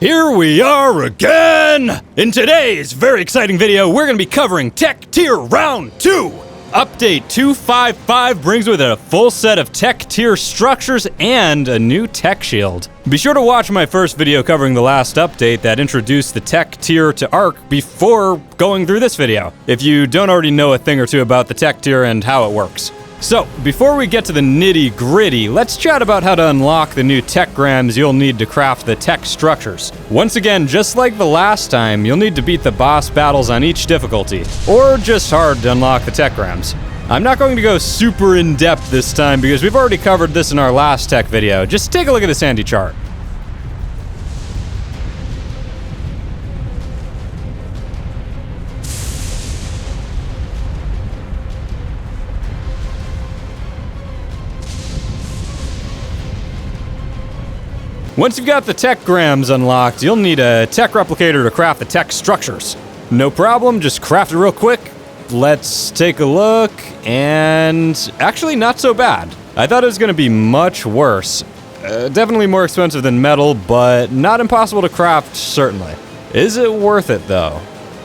Here we are again! In today's very exciting video, we're going to be covering Tek Tier Round 2! Update 255 brings with it a full set of Tek Tier structures and a new tech shield. Be sure to watch my first video covering the last update that introduced the Tek Tier to Arc before going through this video, if you don't already know a thing or two about the Tek Tier and how it works. So, before we get to the nitty-gritty, let's chat about how to unlock the new Tekgrams you'll need to craft the tech structures. Once again, just like the last time, you'll need to beat the boss battles on each difficulty, or just hard to unlock the Tekgrams. I'm not going to go super in-depth this time because we've already covered this in our last tech video. Just take a look at this handy chart. Once you've got the Tekgrams unlocked, you'll need a tech replicator to craft the tech structures. No problem, just craft it real quick. Let's take a look, and actually not so bad. I thought it was going to be much worse. Definitely more expensive than metal, but not impossible to craft, certainly. Is it worth it, though?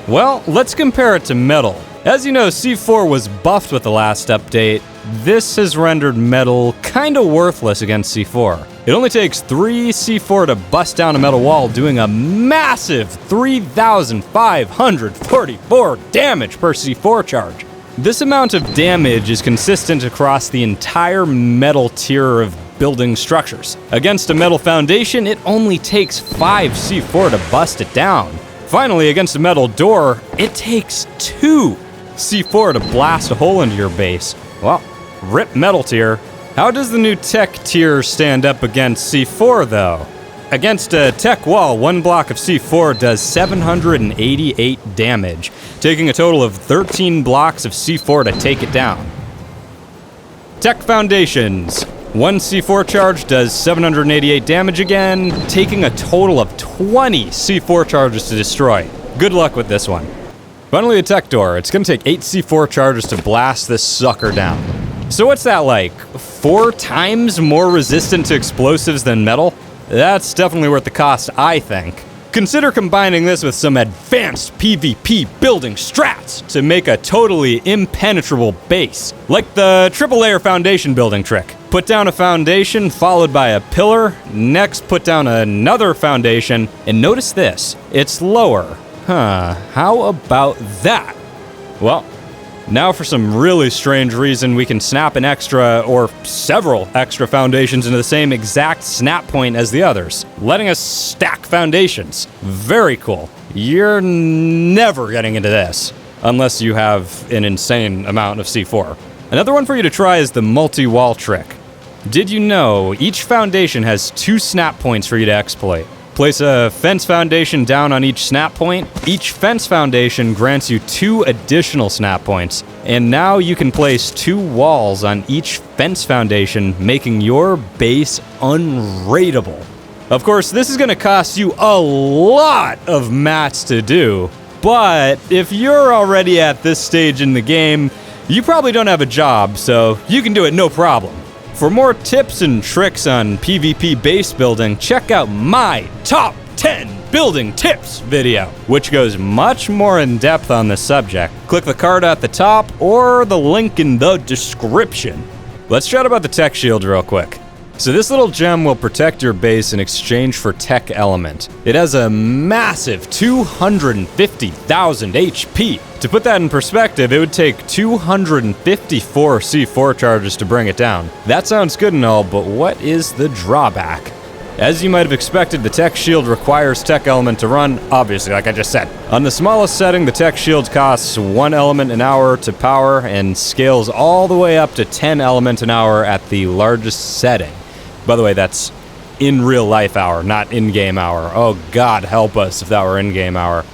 Well, let's compare it to metal. As you know, C4 was buffed with the last update. This has rendered metal kinda worthless against C4. It only takes 3 C4 to bust down a metal wall, doing a massive 3,544 damage per C4 charge. This amount of damage is consistent across the entire metal tier of building structures. Against a metal foundation, it only takes 5 C4 to bust it down. Finally, against a metal door, it takes 2 C4 to blast a hole into your base. Well, rip metal tier. How does the new Tek Tier stand up against C4, though? Against a tech wall, 1 block of C4 does 788 damage, taking a total of 13 blocks of C4 to take it down. Tech foundations. 1 C4 charge does 788 damage again, taking a total of 20 C4 charges to destroy. Good luck with this one. Finally, a tech door. It's gonna take 8 C4 charges to blast this sucker down. So what's that like? 4 times more resistant to explosives than metal? That's definitely worth the cost, I think. Consider combining this with some advanced PvP building strats to make a totally impenetrable base. Like the triple layer foundation building trick. Put down a foundation followed by a pillar, next put down another foundation, and notice this, it's lower. How about that? Well, now for some really strange reason we can snap an extra, or several extra foundations into the same exact snap point as the others, letting us stack foundations. Very cool. You're never getting into this, unless you have an insane amount of C4. Another one for you to try is the multi-wall trick. Did you know each foundation has 2 snap points for you to exploit? Place a fence foundation down on each snap point. Each fence foundation grants you 2 additional snap points. And now you can place 2 walls on each fence foundation, making your base unraidable. Of course, this is gonna cost you a lot of mats to do, but if you're already at this stage in the game, you probably don't have a job, so you can do it no problem. For more tips and tricks on PvP base building, check out my top 10 building tips video, which goes much more in depth on the subject. Click the card at the top or the link in the description. Let's chat about the tech shield real quick. So this little gem will protect your base in exchange for tech element. It has a massive 250,000 HP. To put that in perspective, it would take 254 C4 charges to bring it down. That sounds good and all, but what is the drawback? As you might have expected, the tech shield requires tech element to run, obviously, like I just said. On the smallest setting, the tech shield costs 1 element an hour to power and scales all the way up to 10 element an hour at the largest setting. By the way, that's in real life hour, not in-game hour. Oh God, help us if that were in-game hour.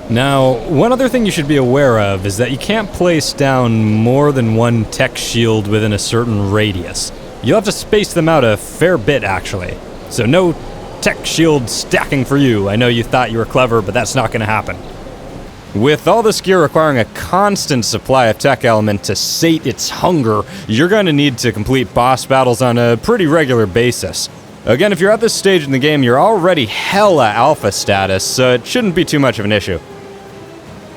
Now, one other thing you should be aware of is that you can't place down more than 1 tech shield within a certain radius. You'll have to space them out a fair bit, actually. So no tech shield stacking for you. I know you thought you were clever, but that's not gonna happen. With all this gear requiring a constant supply of tech element to sate its hunger, you're going to need to complete boss battles on a pretty regular basis. Again, if you're at this stage in the game, you're already hella alpha status, so it shouldn't be too much of an issue.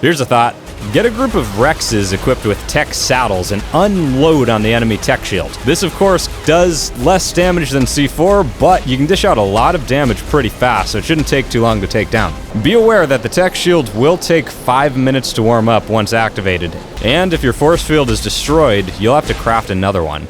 Here's a thought. Get a group of Rexes equipped with tech saddles and unload on the enemy tech shield. This, of course, does less damage than C4, but you can dish out a lot of damage pretty fast, so it shouldn't take too long to take down. Be aware that the tech shield will take 5 minutes to warm up once activated, and if your force field is destroyed, you'll have to craft another one.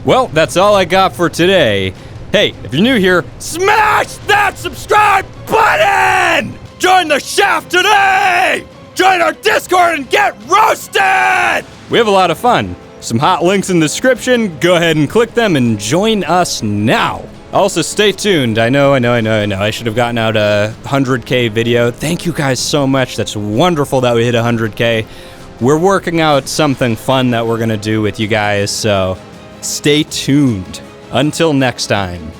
Well, that's all I got for today. Hey, if you're new here, smash that subscribe button! Join the shaft today! Join our Discord and get roasted! We have a lot of fun. Some hot links in the description. Go ahead and click them and join us now. Also, stay tuned. I know. I should have gotten out a 100K video. Thank you guys so much. That's wonderful that we hit 100K. We're working out something fun that we're gonna do with you guys, so stay tuned. Until next time.